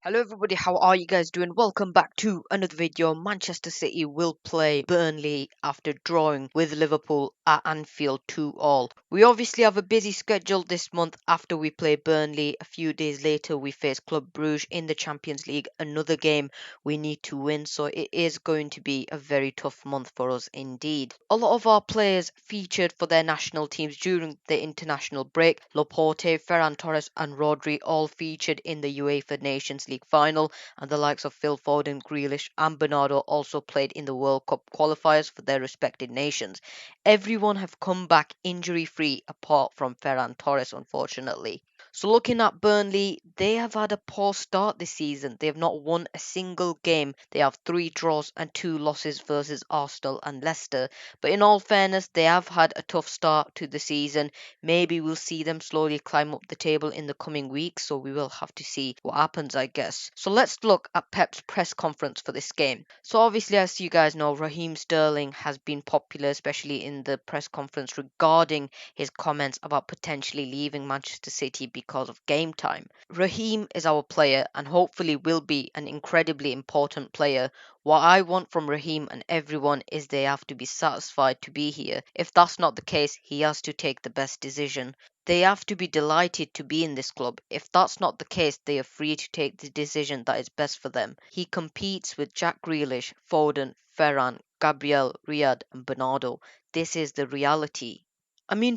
Hello everybody, how are you guys doing? Welcome back to another video. Manchester City will play Burnley after drawing with Liverpool at Anfield 2-all. We obviously have a busy schedule this month after we play Burnley. A few days later we face Club Brugge in the Champions League, another game we need to win, so it is going to be a very tough month for us indeed. A lot of our players featured for their national teams during the international break. Laporte, Ferran Torres and Rodri all featured in the UEFA Nations League final, and the likes of Phil Foden, Grealish and Bernardo also played in the World Cup qualifiers for their respective nations. Everyone have come back injury free apart from Ferran Torres, unfortunately. So looking at Burnley, they have had a poor start this season. They have not won a single game. They have 3 draws and 2 losses versus Arsenal and Leicester. But in all fairness, they have had a tough start to the season. Maybe we'll see them slowly climb up the table in the coming weeks, so we will have to see what happens, I guess. So let's look at Pep's press conference for this game. So obviously, as you guys know, Raheem Sterling has been popular, especially in the press conference regarding his comments about potentially leaving Manchester City because of game time. Raheem is our player and hopefully will be an incredibly important player. What I want from Raheem and everyone is they have to be satisfied to be here. If that's not the case, he has to take the best decision. They have to be delighted to be in this club. If that's not the case, they are free to take the decision that is best for them. He competes with Jack Grealish, Foden, Ferran, Gabriel, Riyad and Bernardo. This is the reality.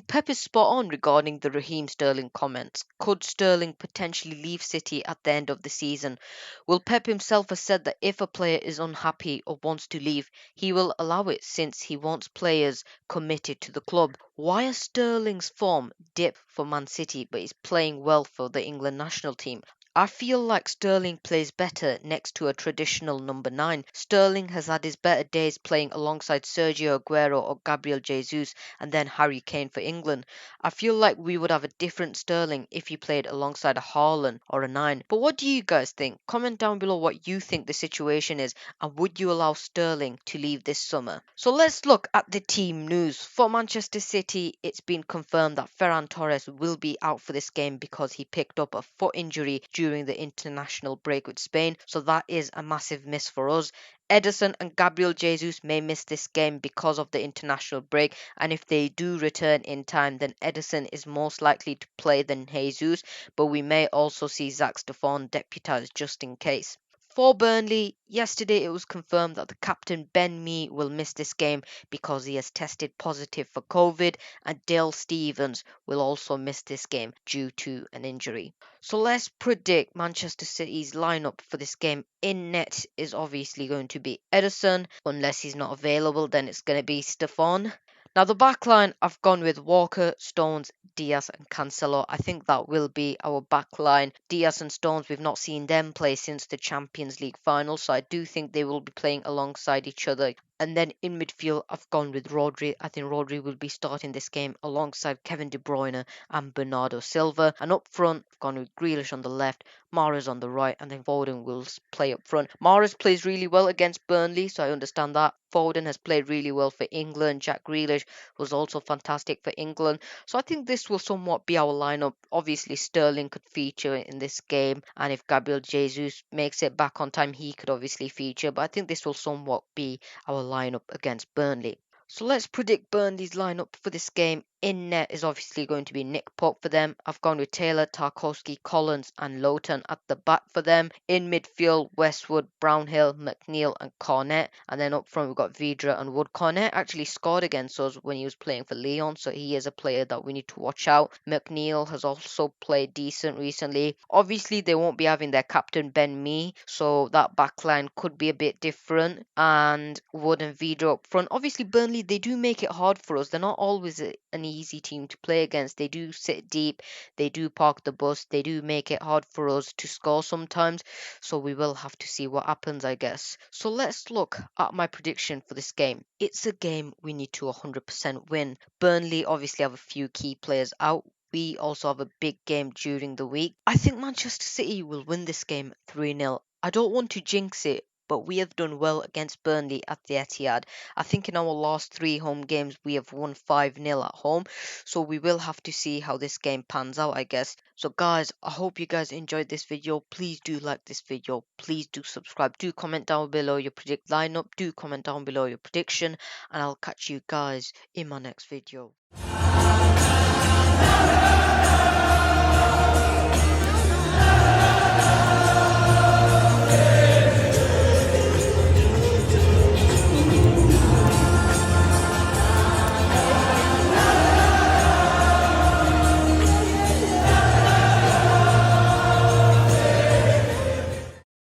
Pep is spot on regarding the Raheem Sterling comments. Could Sterling potentially leave City at the end of the season? Well, Pep himself has said that if a player is unhappy or wants to leave, he will allow it since he wants players committed to the club. Why has Sterling's form dipped for Man City but he's playing well for the England national team? I feel like Sterling plays better next to a traditional number 9. Sterling has had his better days playing alongside Sergio Aguero or Gabriel Jesus and then Harry Kane for England. I feel like we would have a different Sterling if he played alongside a Haaland or a 9. But what do you guys think? Comment down below what you think the situation is and would you allow Sterling to leave this summer? So let's look at the team news. For Manchester City, it's been confirmed that Ferran Torres will be out for this game because he picked up a foot injury during the international break with Spain, so that is a massive miss for us. Ederson and Gabriel Jesus may miss this game because of the international break, and if they do return in time, then Ederson is most likely to play than Jesus, but we may also see Zach Steffen deputised just in case. For Burnley, yesterday it was confirmed that the captain Ben Mee will miss this game because he has tested positive for COVID, and Dale Stephens will also miss this game due to an injury. So let's predict Manchester City's lineup for this game. In net is obviously going to be Ederson. Unless he's not available, then it's going to be Steffen. Now, the back line, I've gone with Walker, Stones, Diaz, and Cancelo. I think that will be our back line. Diaz and Stones, we've not seen them play since the Champions League final, so I do think they will be playing alongside each other. And then in midfield, I've gone with Rodri. I think Rodri will be starting this game alongside Kevin De Bruyne and Bernardo Silva. And up front, I've gone with Grealish on the left, Mahrez on the right, and then Foden will play up front. Mahrez plays really well against Burnley, so I understand that. Foden has played really well for England. Jack Grealish was also fantastic for England. So I think this will somewhat be our lineup. Obviously, Sterling could feature in this game, and if Gabriel Jesus makes it back on time, he could obviously feature. But I think this will somewhat be our lineup against Burnley. So let's predict Burnley's lineup for this game. In net is obviously going to be Nick Pope for them. I've gone with Taylor, Tarkowski, Collins, and Lowton at the back for them. In midfield, Westwood, Brownhill, McNeil, and Cornet. And then up front, we've got Vidra and Wood. Cornet actually scored against us when he was playing for Lyon, so he is a player that we need to watch out. McNeil has also played decent recently. Obviously, they won't be having their captain Ben Mee, so that backline could be a bit different. And Wood and Vidra up front. Obviously, Burnley, they do make it hard for us. They're not always an easy team to play against. They do sit deep, they do park the bus, they do make it hard for us to score sometimes. So we will have to see what happens, I guess. So let's look at my prediction for this game. It's a game we need to 100% win. Burnley obviously have a few key players out. We also have a big game during the week. I think Manchester City will win this game 3-0. I don't want to jinx it, but we have done well against Burnley at the Etihad. I think in our last 3 home games we have won 5-0 at home, so we will have to see how this game pans out, I guess. So guys, I hope you guys enjoyed this video. Please do like this video, please do subscribe, do comment down below your predict lineup, do comment down below your prediction, and I'll catch you guys in my next video.